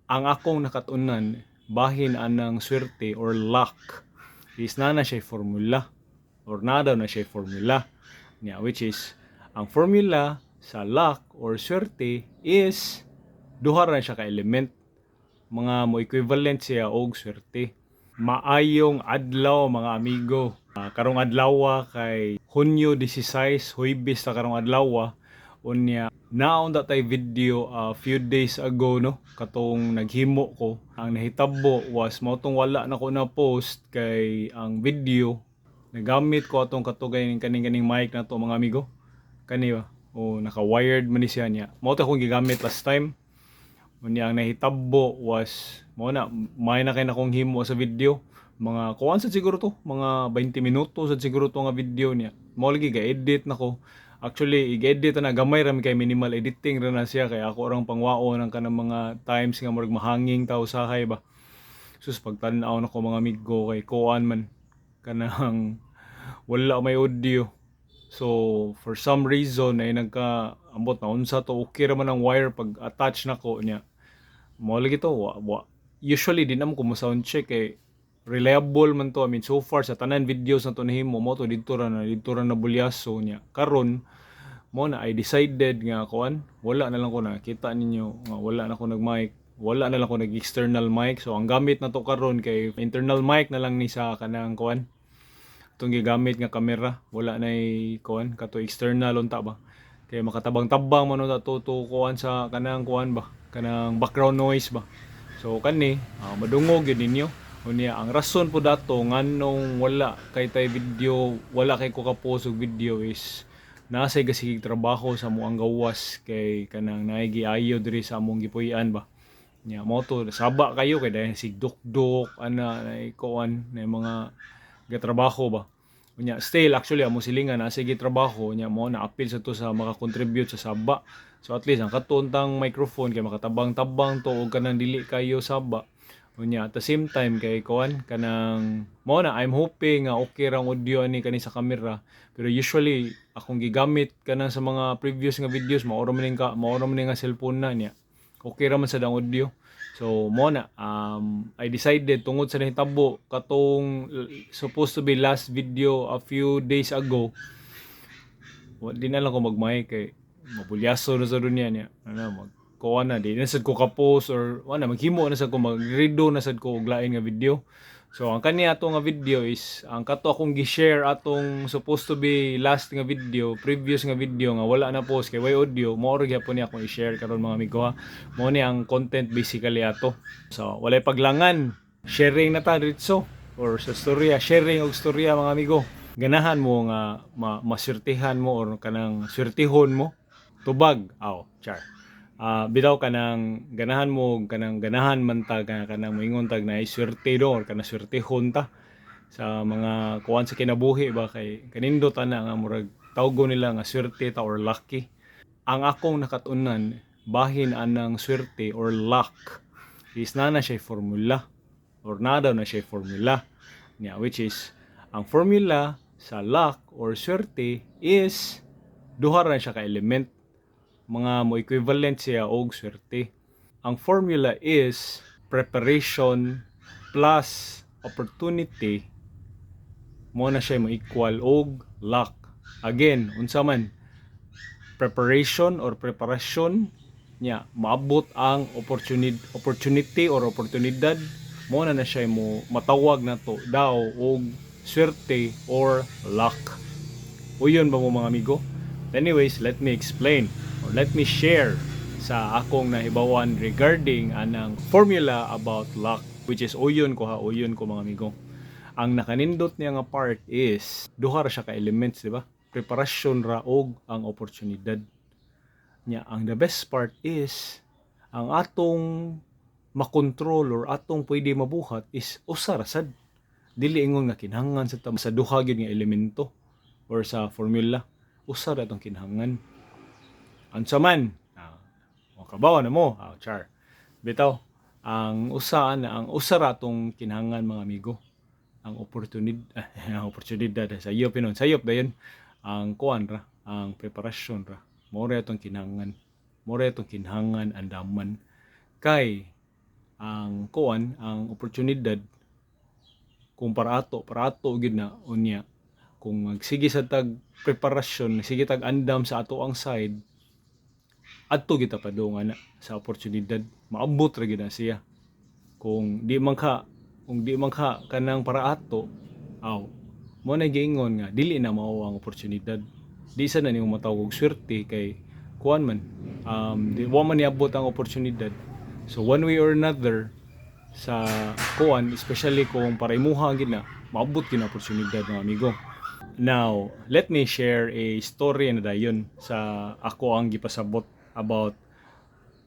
Ang akong nakatunan, bahin anang swerte or luck is na siya formula or na daw na siya formula niya, which is ang formula sa luck or swerte is duha ra siya ka element, mga mo equivalent siya og swerte. Maayong adlaw mga amigo. Karong adlaw kay Hunyo 16, Huwebes ta karong adlaw. Unya naon da tay video few days ago no, katong naghimo ko. Ang nahitabo was mao tong wala na ko na post kay ang video nagamit ko atong katugay ning kaning mic na to mga amigo. Kani ba? O naka-wired man ni siya niya. Mao to akong gigamit last time. Unya ang nahitabo was mo na may na kay na kong himo sa video, mga kuan sa siguro to mga 20 minuto sa siguro to nga video niya. Mao lagi ga-edit nako. Actually i-edit na gamay ra mi kay minimal editing ra na siya kay ako orang pangwao ng kanang mga times nga murag mahanging ta usahay ba. Sus pagtan-aw nako mga amigo kay kuan man kanang wala may audio. So for some reason ay nagka ambot na unsa to, okay ra man ang wire pag attach nako niya. Mao lagi to usually din ko mo sound check kay reliable man to. I mean so far sa tanan videos na to nahimo mo to didto ra na bulyaso niya. Karon mo na I decided nga kuan wala na lang ko nakita ninyo nga wala na ko nag-mic, wala na lang ko nag-external mic. So ang gamit na to karon kay internal mic na lang ni sa kanang kuan itong gigamit nga camera. Wala na kuan kato external unta ba kay makatabang-tabang man na to kuan sa kanang kuan ba kanang background noise ba. So kani madungog yun ninyo. Unya ang rason po dato nganong wala kay tay video, wala kay ko ka-post og video is nasa gasigig trabaho sa mo ang gawas kay kanang naigiayo diri sa among gipuy-an ba. Nya mo to saba kayo kay dahil sigduk-duk ana na kuan na mga gatrabaho ba. Unya still actually amo silingan na sige trabaho nya mo na appeal sa to sa maka-contribute sa saba. So at least ang katuntang microphone kay makatabang-tabang to og kanang dili kayo saba. Unya at the same time kay kuan kanang mo na I'm hoping nga okay rang audio ani kani sa camera. Pero usually akong gigamit kanang sa mga previous nga videos maoro man nga cellphone na niya. Okay ra man sa dang audio. So mo na I decided tungod sa nahitabo katong supposed to be last video a few days ago. Di na lang ko mag-mic kay mabulyaso na sa dunya niya. Ano mag kuha na di na sad ko ka-post or wala maghimo na sad ko mag-redo na sad ko og lain nga video. So ang kaniya ato nga video is ang kato akong gi-share atong supposed to be last nga video, previous nga video nga wala na post kay way audio, mo ra gyapon ni akong i-share karon mga amigo ha. Mo ni ang content basically ato. So walay paglangan, sharing na ta dito or sa storya, sharing og storya mga amigo. Ganahan mo nga maswertihan mo or kanang swertihon mo tubag. Char. Bitaw kanang ganahan mo kanang ganahan man ta kanang moingon tag na swerte do or kanang swertehon ta sa mga kuan sa kinabuhi ba kay kanindot ana nga murag tawgo nila nga swerte ta or lucky. Ang akong nakatunan, bahin anang swerte or luck is na siya formula or na daw na siya formula niya, which is ang formula sa luck or swerte is duha ra siya ka element, mga mo equivalent siya og swerte. Ang formula is preparation plus opportunity, mo na siya mo equal og luck. Again, unsa man preparation or preparasyon niya maabot ang opportunity or oportunidad, mo na siya mo matawag na to daw og swerte or luck. Uyon ba mo mga amigo? Anyways, let me explain or let me share sa akong nahibawan regarding anang formula about luck, which is uyon ko mga amigo. Ang nakanindot niya nga part is duha ra siya ka elements, di ba? Preparasyon ra og ang oportunidad niya. Ang the best part is ang atong makontrol or atong pwede mabuhat is usa ra sad. Dili ingon nga kinahanglan sa duha gyud nga elemento or sa formula. Usa ra atong kinahanglan. Unsa man makabaw na mo char bitaw ang usa ra atong kinahanglan mga amigo, ang oportunidad sa iyo pinon sayop dayon ang kuan ra, ang preparasyon ra, mo ra atong kinahanglan, mo ra atong kinahanglan andaman kay ang ang oportunidad kung para ato gid na unya kung magsige sa tag preparasyon, sige tag andam sa ato ang side, adto kita padung ana sa oportunidad, maabot ra gid na siya. Kung di man ka kanang para ato, aw mo na giingon nga dili na mao ang oportunidad. Di sa na nimo matawag og swerte kay kuan man, di wa man niabot ang oportunidad. So one way or another sa kuan, especially kung para imuha gid na maabot gid na oportunidad mga amigo. Now, let me share a story na dayon sa ako ang gipasabot about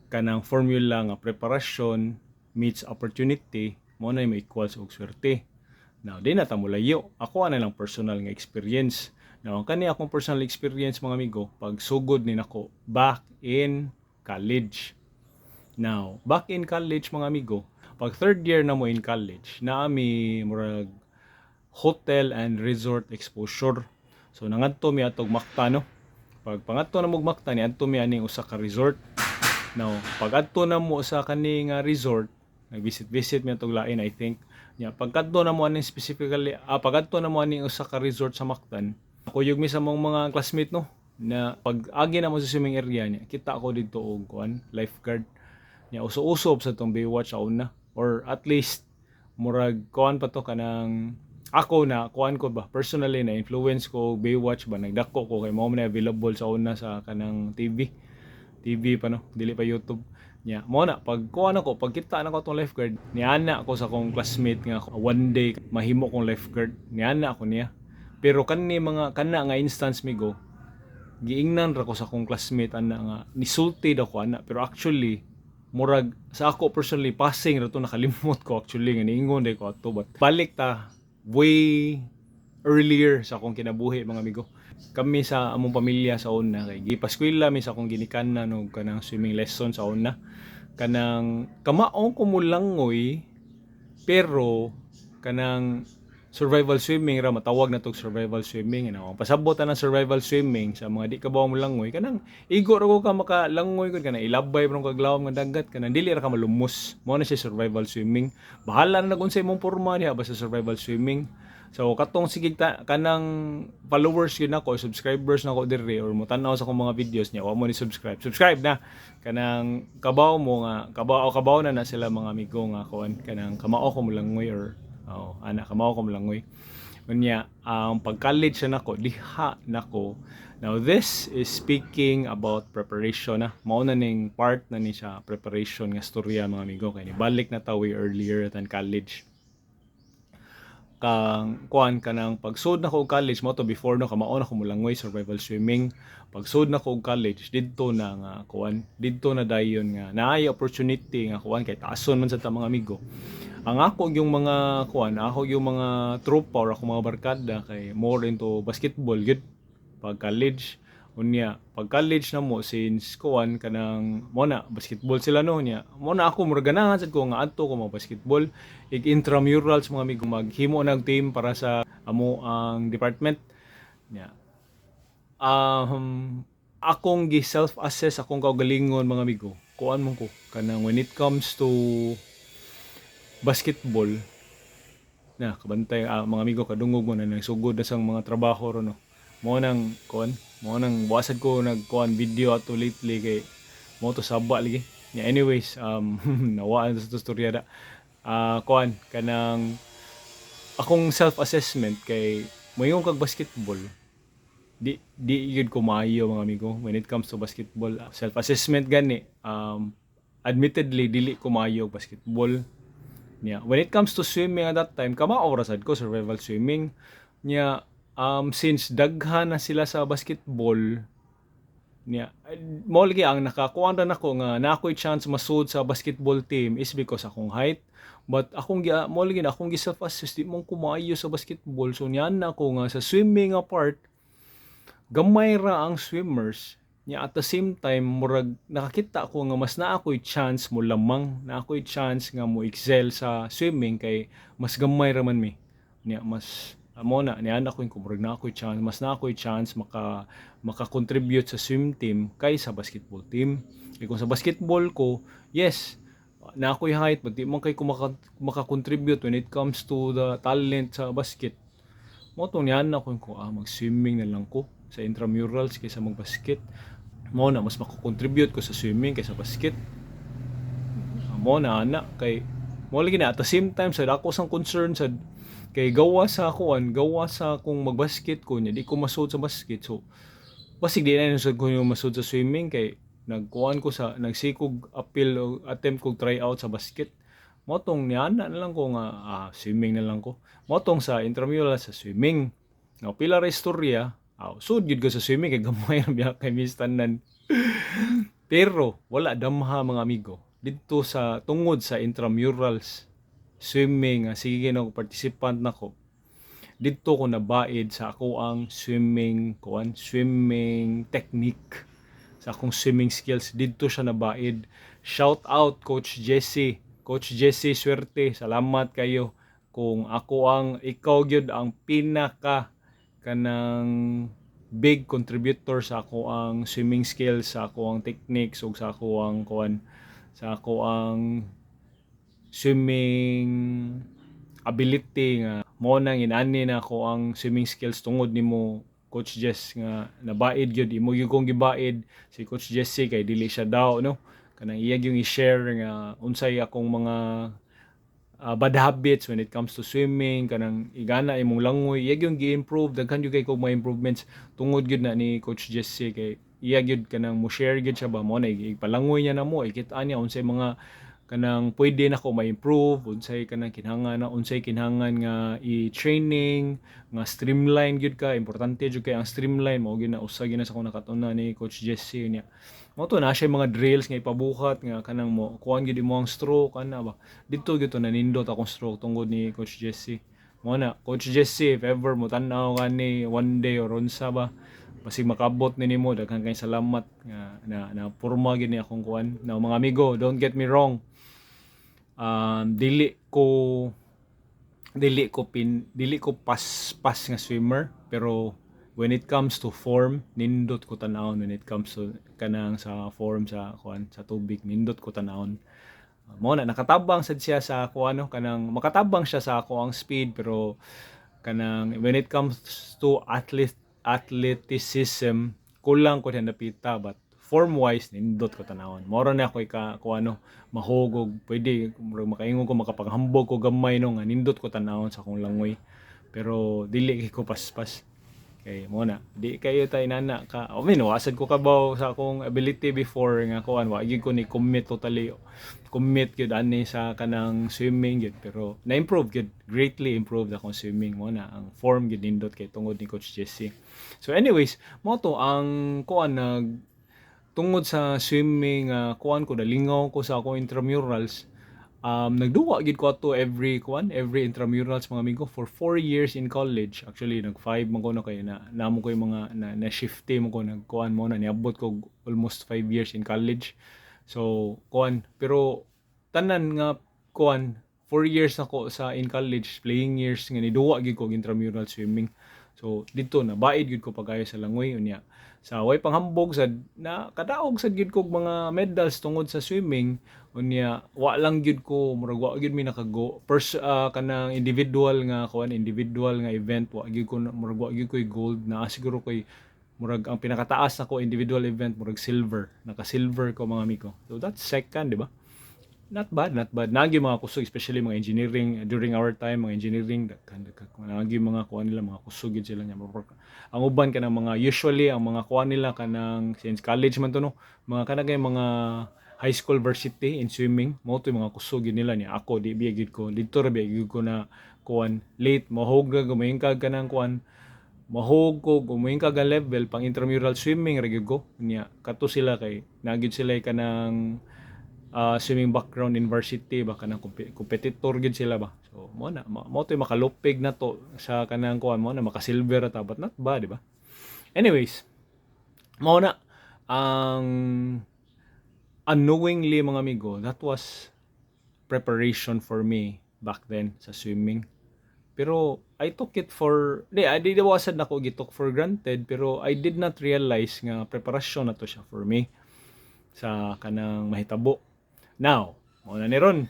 kanang formula nga preparasyon meets opportunity mo na mo equals og swerte. Now, di na ta mulayo. Ako ana lang personal nga experience. Now, ang kani akong personal experience mga amigo, pag sugod ni nako back in college. Now, back in college mga amigo, pag third year na mo in college, naami murag hotel and resort exposure. So nangadto mi atog Macta no. Pag pangadto na mo Macta ni adto mi aning usa ka resort. Now, pag adto na mo sa kaning resort, nag-visit mi atog lain I think. Nya pagkadto na mo aning specifically, pag adto na mo aning usa ka resort sa Mactan, ako yug mi sa mong mga classmate no na pag agi na mo sa swimming area niya, kita ako dito og kuan, lifeguard. Nya uso-usob sa tong Baywatch sa una or at least murag kuan pa to kanang ako na kuan ko ba personally na influence ko Baywatch ba nagdako ko kay mao man available sa una sa kanang TV pa no dili pa YouTube nya mo na pag kuan ako pagkita na ko tong lifeguard niana ako sa akong classmate nga one day mahimo kong lifeguard niana ako niya pero kanni mga kana nga instance migo giingnan ra ko sa akong classmate ana nga nisulti daw ko ana pero actually murag sa ako personally passing ra to nakalimot ko actually nga niingon day ko ato but balik ta way earlier sa akong kinabuhi mga amigo. Kami sa among pamilya sa una kay gipaskwela mi sa akong ginikanan og kanang swimming lesson sa una. Kanang kamaong ko mulangoy pero kanang survival swimming ra matawag na tog survival swimming ano pasabot na survival swimming sa mga di ka ba mo langoy kanang igo ra ko ka makalangoy gud kanang ilabay pero kaglawom nga dagat kanang dili ra ka malumos mo na siya survival swimming bahala na nagunsay mong porma niya basta survival swimming so katong sige kanang followers yun ako subscribers na ko diri or mo tan-aw sa akong mga videos niya wa mo ni subscribe na kanang kabaw mo nga kabaw na sila mga amigo nga kuan kanang kamao ko mo langoy or anak kamao ko malangoy. Unya, pag-college na nako, diha nako. Now this is speaking about preparation na. Mao na ning part na ni siya preparation nga storya mga amigo kay ni balik na ta way earlier than college. Kang kuan kanang pagsud na ko college mo to before no kamao na ko mulangoy survival swimming. Pagsud na ko college didto na nga kuan, didto na dayon nga naay opportunity nga kuan kay taason man sa ta mga amigo. Ang ako yung mga kuan, ako yung mga tropa or ako mga barkada kay more into basketball gud pag college. Unya, pag college na mo since kuan kanang mo na basketball sila no nya. Mo na ako murag ganahan sad ko nga adto ko mga basketball. Ig intramurals mga amigo maghimo nag team para sa amo ang department. Nya. Akong gi self assess akong kaugalingon mga amigo. Kuan mo ko kanang when it comes to basketball na kabantay mga amigo kadungog mo na nagsugod na sang mga trabaho ro no mo nang kuan mo nang wasad ko nagkuan video ato lately kay mo to saba lagi yeah, anyways nawaan sa storya da kuan kanang akong self assessment kay moingon kag basketball di yun ko maayo mga amigo when it comes to basketball self assessment gani admittedly dili ko maayo basketball. Yeah. When it comes to swimming at that time, kamao ra sad ko survival swimming. Nya since daghan na sila sa basketball, nya mo lagi ang nakakuan ra nako nga na ako'y chance masud sa basketball team is because akong height. But akong mo lagi na akong self assess di mong kumayo sa basketball. So niyan na ako nga sa swimming part gamay ra ang swimmers. Nya at the same time murag nakakita ako nga mas naa ko'y chance mo lamang na ako'y chance nga mo excel sa swimming kay mas gamay ra man mi nya mas amo na niyan ako yung murag na ako'y chance mas na ako'y chance maka-contribute sa swim team kaysa basketball team kay kung sa basketball ko yes na ako'y height but di man kay maka-contribute when it comes to the talent sa basket. Mo tong niyan ako ko mag-swimming na lang ko sa intramurals kaysa mag-basket. Mo na mas mako-contribute ko sa swimming kaysa basket. Mo na ana kay mo lagi na at the same time sa ako sang concern sa kay gawa sa akong magbasket ko nya di ko masud sa basket. So basig di na ko yung masud sa swimming kay nagsikog appeal o attempt kog try out sa basket. Motong niana na lang ko nga swimming na lang ko. Motong sa intramural sa swimming. Now pila ra istorya, sud gid ko sa swimming kay gamay ra biya kay mistanan. Pero wala damha mga amigo. Dito sa tungod sa intramurals swimming, sige na participant nako. Dito ko nabaid sa ako ang swimming technique, sa akong swimming skills. Dito siya nabaid. Shout out Coach Jesse. Coach Jesse Swerte, salamat kayo. Kung ikaw gyud ang pinaka kanang big contributor sa ako ang swimming skills, sa ako ang techniques ug sa ako ang swimming ability nga mo nang inani na ako ang swimming skills tungod nimo Coach Jess nga nabaid gyud imo gyud kong gibaid si Coach Jesse kay dili siya daw no kanang iya yung i-share nga unsay akong mga bad habits when it comes to swimming kanang igana imong langoy iya yung gi-improve daghan gyud kay kog mga improvements tungod gyud na ni Coach Jesse kay iya gyud kanang mo share gyud siya ba mo na ipalangoy niya na mo ikita niya unsay mga kanang pwede nako ma-improve unsay kanang kinahanglan nga i-training nga streamline gyud ka importante jud kay ang streamline mao gyud na usa gyud na sa akong nakatuna ni Coach Jesse niya mo to na siya mga drills nga ipabuhat nga kanang mo kuan gyud imo ang stroke ana ba dito gyud to nanindot akong stroke tungod ni Coach Jesse mo na Coach Jesse if ever mo tan-aw gani one day or unsa ba basig makabot ni nimo daghan kay salamat nga na porma gyud ni akong kuan na mga amigo don't get me wrong dili ko pas nga swimmer pero when it comes to form nindot ko tan-awon when it comes to kanang sa form sa tubig nindot ko tan-awon mo na nakatabang sad siya sa kanang makatabang siya sa ako ang speed pero kanang when it comes to athleticism kulang ko diyan napita but form wise nindot ko tanawon moro na ako mahugog pwede makaingon ko makapaghambog ko gamay no nga nindot ko tanawon sa akong langoy pero dili ko paspas kay mo na di kayo tay nana ka wasad ko kabaw sa akong ability before nga wa gyud ko ni commit gyud ani sa kanang swimming gyud pero na-improve gyud greatly improved akong swimming mo na ang form gyud nindot kay tungod ni Coach Jesse. So anyways mo to ang tungod sa swimming ko nalingaw ko sa akong intramurals nagduwa gid ko ato every intramurals mga amigo for 4 years in college actually nag 5 man ko na kay namo ko yung mga na shifty mo ko nagkuan mo na niabot ko almost 5 years in college so pero tanan nga 4 years ako sa in college playing years nga niduwa gid ko intramural swimming so dito na baid gid ko pagayo sa langoy unya sa way panghambog sad na kadaog sad gid ko mga medals tungod sa swimming unya wa lang gid ko murag wa gid mi nakago kanang individual nga event wa gid ko murag wa gid ko gold na siguro koy murag ang pinakataas nako individual event murag silver naka-silver ko mga amigo so that's second di ba not bad nagi mga kusog especially mga engineering during our time mga engineering nagi mga kuan nila mga kusog gid sila nya ang uban kanang mga usually ang mga kuan nila kanang since college man to no mga kanang mga high school varsity in swimming mo to mga kusog gid nila niya ako di biya gid ko dito ra biya gid ko na kuan late mahog gumayon kag kanang kuan mahog ko gumayon kag level pang intramural swimming ra gid ko niya kato sila kay nagid sila kanang swimming background university ba kanang competitor gid sila ba so mo to makalupig na to sa kanang kuan mo na maka-silver ata but not bad di ba anyways mo na ang unknowingly mga amigo that was preparation for me back then sa swimming pero I took it for I did wasad nako gitok for granted pero I did not realize nga preparasyon na to siya for me sa kanang mahitabo. Now, mo na ni ron.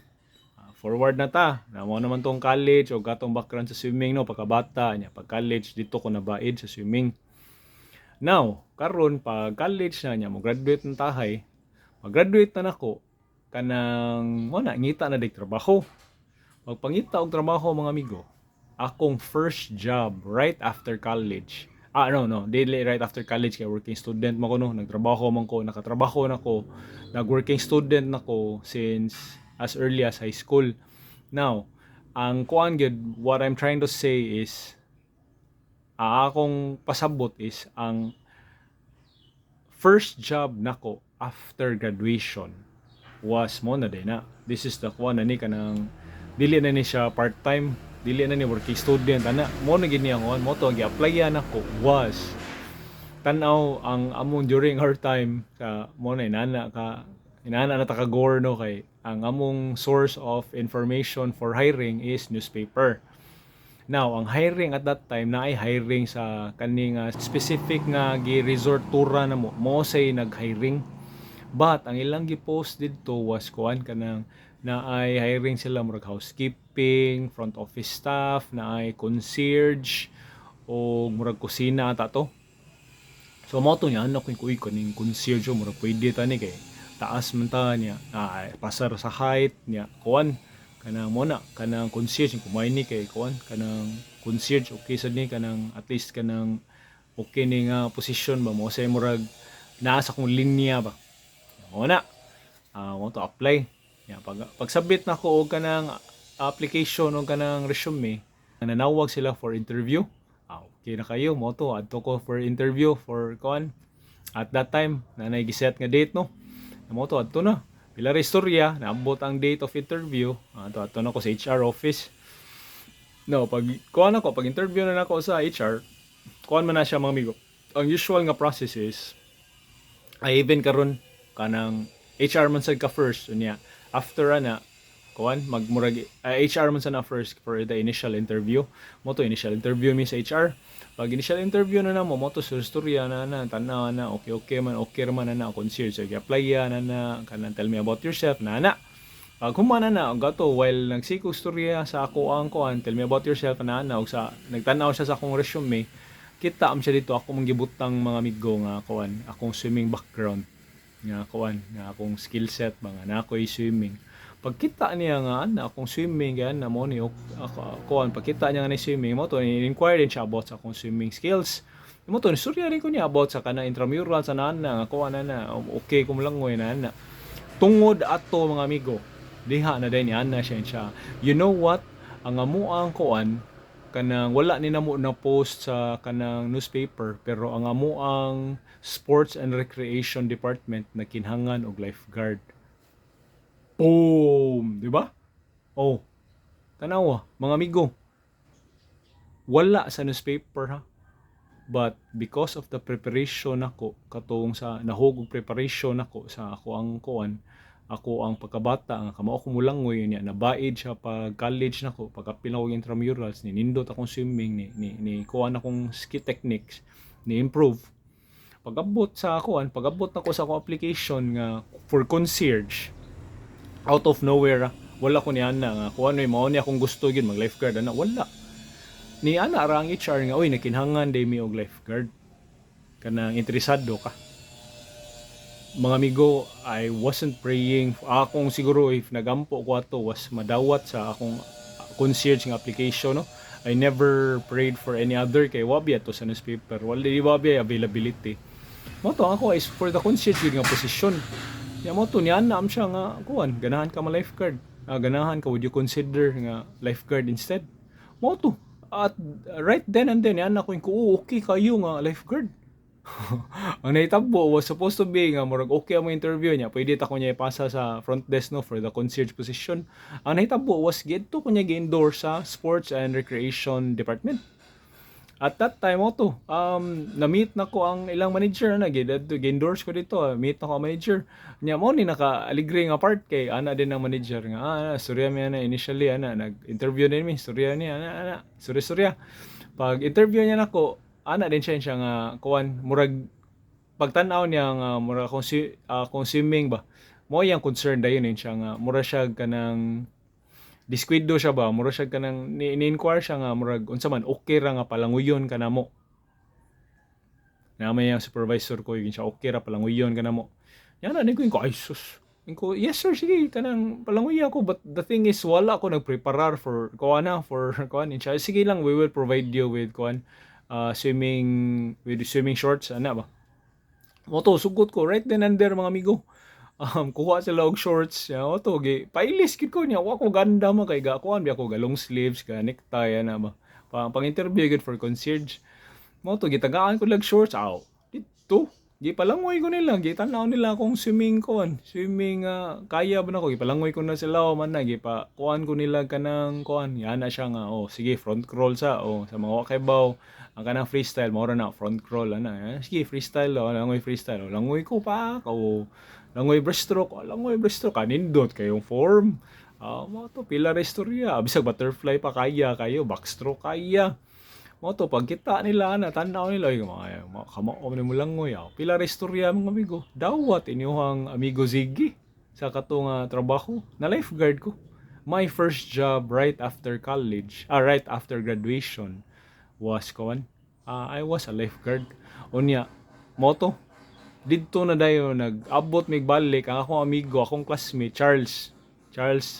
Forward na ta. Na mo naman tong college o gatong background sa swimming no pagkabata nya pag college dito ko nabaid sa swimming. Now, karon pag college na nya mo graduate ng tahay. Mag-graduate na nako kanang mo na ngita na dig trabaho. Pagpangita og trabaho mga amigo, akong first job right after college. No, dili right after college kay working student man ko no, nagtrabaho man ko, nakatrabaho na ko, nag-working student na ko since as early as high school. Now, ang kuan gyud what I'm trying to say is akong pasabot is ang first job nako after graduation was mo na din na. This is the kuan na ni kanang dili na ni siya part-time, dili na ni working student ana mo na gid niya mo to gi-applyan ako was tan-aw ang among during our time ka mo na inana na ta ka-gore no kay ang among source of information for hiring is newspaper. Now, ang hiring at that time na ay hiring sa kaning specific nga gi-resort tura na mo say nag-hiring. But ang ilang gi-post didto was kuan kanang na ay hiring sila murag housekeeping, front office staff, na ay concierge o murag kusina ata to. So mo to niya ano kuy kuning concierge murag pwede ta ni kay taas man ta niya pasar sa height niya kuan kanang mo na kanang concierge kumay ni kay kuan kanang concierge okay sad ni kanang at least kanang okay ni nga position ba mo say murag naa sa kong linya ba mo na mo to apply ya pag submit na ko og kanang application o kanang resume nanawag sila for interview. Okay na kayo mo to adto ko for interview for kuan at that time nanay giset nga date no mo to adto na pila ra istorya naabot ang date of interview adto na ko sa HR office. No pag kuan ako pag interview na nako sa HR kuan man na siya mga amigo. Ang usual nga process is ay even karon kanang HR man sad ka first unya after ana kuan magmurag HR man sa na first for the initial interview mo to initial interview mi sa HR pag initial interview na mo to sa storya na tanaw na okay man okay man na concierge so apply na kanang tell me about yourself na pag humana na og gato while nagsikog storya sa ako ang kuan tell me about yourself na og sa nagtanaw siya sa akong resume kita am siya dito ako manggibutang mga amigo nga kuan akong swimming background nga kuan nga akong skill set mga na ako'y swimming. Pagkita niya nga na akong swimming yan na mo ni kuan pagkita niya nga ni swimming mo to inquire din siya about sa akong swimming skills. Mo to surya rin ko niya about sa kanang intramural sa nana nga kuan na okay kumlangoy na tungod ato mga amigo diha na din niya na siya. You know what ang amuang kuan kanang wala ni namo na post sa kanang newspaper pero ang amuang sports and recreation department na kinhangan og lifeguard. Boom! Di ba? Oh. Tanawa, mga amigo. Wala sa newspaper ha. But because of the preparation nako katong sa nahugog preparation nako sa ako ang kuan, ako ang pagkabata nga kamao ko mulangoy niya nabaid siya pag college nako pagkapil ako intramurals ni nindot akong swimming ni kuan akong ski techniques ni improve. Pag-abot sa kuan, pag-abot nako sa akong application nga for concierge out of nowhere wala ko ni ana nga kuan may mao ni akong gusto gyud mag lifeguard ana wala ni ana ra ang HR nga oy nakinhangan day mi og lifeguard kanang interesado ka mga amigo. I wasn't praying akong siguro if nagampo ko ato was madawat sa akong concierge nga application no. I never prayed for any other kay wabi ato sa newspaper wala di wabi availability mo to ako is for the concierge nga position. Ya mo to niyan na am siya nga kuan ganahan ka ma lifeguard. Ganahan ka would you consider nga lifeguard instead? Mo to at right then and then yan ako okay kayo nga lifeguard. Ang naitabo was supposed to be nga murag okay ang interview niya pwede ta ko niya ipasa sa front desk no for the concierge position. Ang naitabo was gito ko niya gi-endorse sa sports and recreation department. At that time to na-meet na ko ang ilang manager na gi-endorse ko dito meet na ko ang manager niya mo ni naka-aligre nga part kay ana din ang manager nga surya mi na initially nag-interview din mi surya ni ana surya pag interview niya nako ana din siya nga kuan murag pagtan-aw niya nga murag akong swimming ba mo yang concern dayon siya nga mura siya kanang diskwiddo siya ba, mura siya kanang ni-inquire siya nga murag unsa man okay ra nga palanguyon kanamo. Na may ang supervisor ko yun siya okay ra palanguyon kanamo. Yan na ko ay sus. Ko, yes sir, sige, kanang palangoy ako. But the thing is, wala ako nagpreparar for, for kuan. Siya, sige lang, we will provide you with kuan, swimming shorts, ana ba? Moto, sugot ko, right then and there, mga amigo. Kuha sila og shorts, ya, oto, pailis, kid ko niya, wako ganda mo, kay kuan, biya ko, long sleeves, ka, necktie, ana ba? Pang-interview, good for concierge. Moto, gitagaan ko lang shorts, aw, dito, gipalangoy ko nila, gitanaw nila akong swimming kaya ba na ko, gipalangoy ko na sila, man na, kuan ko nila kanang kuan, yan na siya nga, sige, front crawl sa mga wakaybaw, ang kanang freestyle, mora na, front crawl, sige, freestyle, langoy freestyle, langoy ko pa, langoy breaststroke, kanindot, kayong form, mga to, pila restorya, bisag butterfly pa kaya, kayo, backstroke kaya, mo to pagkita nila na tanaw nila ay kamao man mo lang ngoy pila ra istorya mga amigo dawat inyong amigo Ziggy sa katong trabaho na lifeguard ko my first job right after college right after graduation was I was a lifeguard unya mo to didto na dayo nag-abot mig balik ang akong amigo akong classmate Charles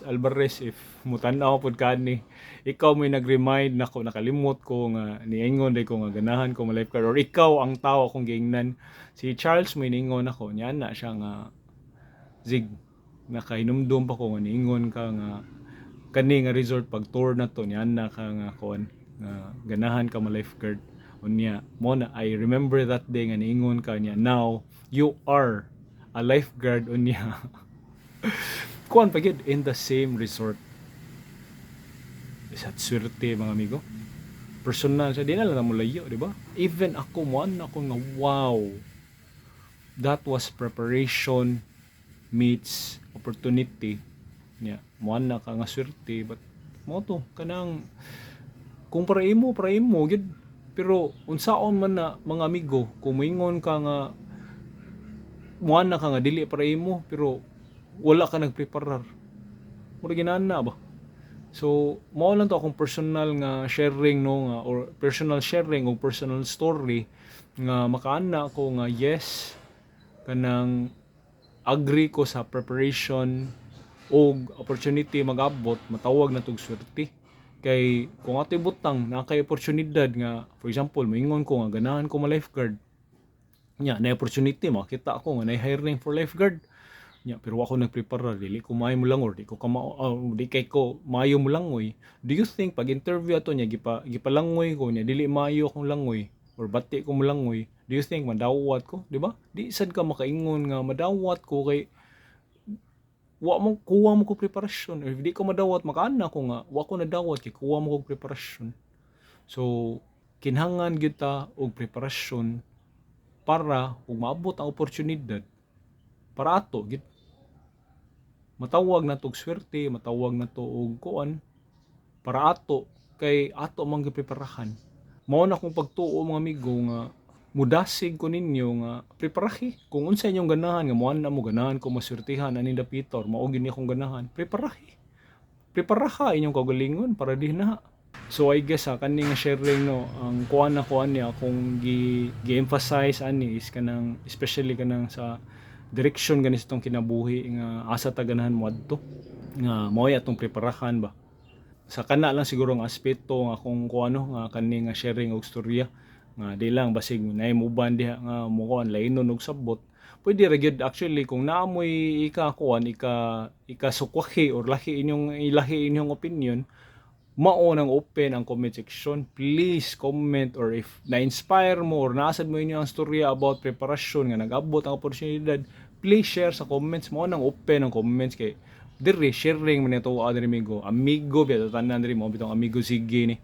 Alvarez, if mutanaw pod kani, ikaw may nag-remind nako, nakalimot ko nga niingon day ko nga ganahan ko ma-lifeguard or ikaw ang tao akong giingnan. Si Charles may niingon ako, niya na siya nga Zig, nakahinumdum pa ko nga niingon ka nga kani nga resort pag tour na to niya na ka nga kuan nga ganahan ka ma-lifeguard. Unya mo na I remember that day nga niingon ka niya. Now you are a lifeguard unya. Kuan pa gid in the same resort. Isat swerte mga amigo. Personal siya, di na lang mulayo, di ba? Even ako nga wow. That was preparation meets opportunity. Nya, muan na ka nga swerte, but mo to kanang kung para imo gid. Pero unsaon man na mga amigo, kung moingon ka nga muan na ka nga dili para imo, pero wala ka nagpreparar. Mura ginana ba? So, mao lang to akong personal nga sharing no nga or personal sharing o personal story nga makaana ko nga yes kanang agree ko sa preparation o opportunity mag-abot matawag na tog swerte. Kay kung ato ibutang na kay oportunidad nga for example moingon ko nga ganahan ko ma-lifeguard. Nya na opportunity makita ako nga na hiring for lifeguard. Yeah, pero ako nagprepara dili ko maayo mo lang or di kay ko maayo mo langoy. Do you think pag interview ato niya gipalangoy ko niya dili maayo akong langoy or bati ko mo langoy, do you think madawat ko, di ba? Di sad ka makaingon nga madawat ko kay kuha mo ko preparasyon. If di ko madawat makaana ko nga wa ko nadawat kay kuha mo ko preparasyon. So kinahanglan gyud ta og preparasyon para ug maabot ang oportunidad para ato gid matawag na tog swerte, matawag na to og kuan para ato kay ato man gipreparahan. Mao na kung pagtuo mga amigo nga mudasig ko ninyo nga preparahi kung unsa inyong ganahan nga moan na mo ganahan ko maswertihan ani dapitor mao gini akong ganahan preparaha inyong kagalingon para di na. So I guess kani nga sharing no ang kuan niya akong gi-emphasize ani is kanang especially kanang sa direksyon ganis itong kinabuhi nga asa ta ganahan mo adto nga moy atong preparahan ba sa kana lang siguro ang aspeto nga kung kuano nga kani nga sharing og storya nga di lang basig nay muban diha nga mo kuan lainon og sabot pwede ra gyud actually kung naamoy ika sukwahi or lahi inyong opinion mao nang open ang comment section. Please comment or if na-inspire mo or naasad mo inyo ang storya about preparasyon nga nag-abot ang oportunidad, please share sa comments mo nang open ang comments kay dire sharing man ito other amigo biya tanan diri mo bitong amigo sige ni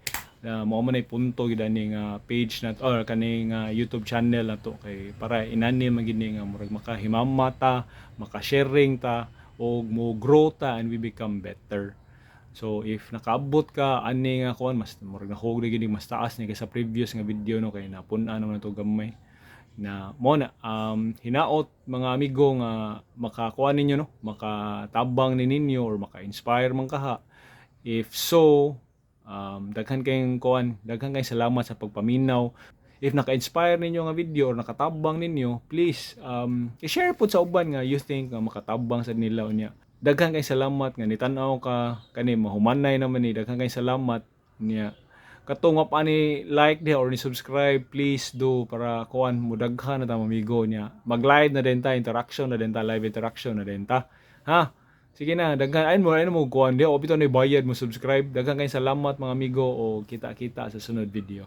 mo man ay punto gid ani nga page na or kani nga YouTube channel na to kay para inani man gid nga murag makahimamata maka-sharing ta og mo grow ta and we become better. So if nakaabot ka ani nga kuan mas murag nahog gid mas taas ni kaysa previous nga video no kay napun-an naman to gamay. na mo na hinaot mga amigo nga makakuha ninyo no, makatabang ni ninyo or maka-inspire man kaha. If so, daghan kayong kuan, daghan kayong salamat sa pagpaminaw. If naka-inspire ninyo nga video or nakatabang ninyo, please i-share po sa uban nga you think nga makatabang sa nila unya. Daghan kayong salamat nga nitan-aw ka kani mahumanay naman ni, daghan kayong salamat niya. Katong pa ni like di or ni subscribe, please do para kuan mo daghan na ta mamigo niya. Mag-live na din ta, interaction na din ta, live interaction na din ta. Ha? Sige na, daghan ayun mo kuan di o bitaw ni bayad mo subscribe. Daghan kayong salamat mga amigo o kita-kita sa sunod video.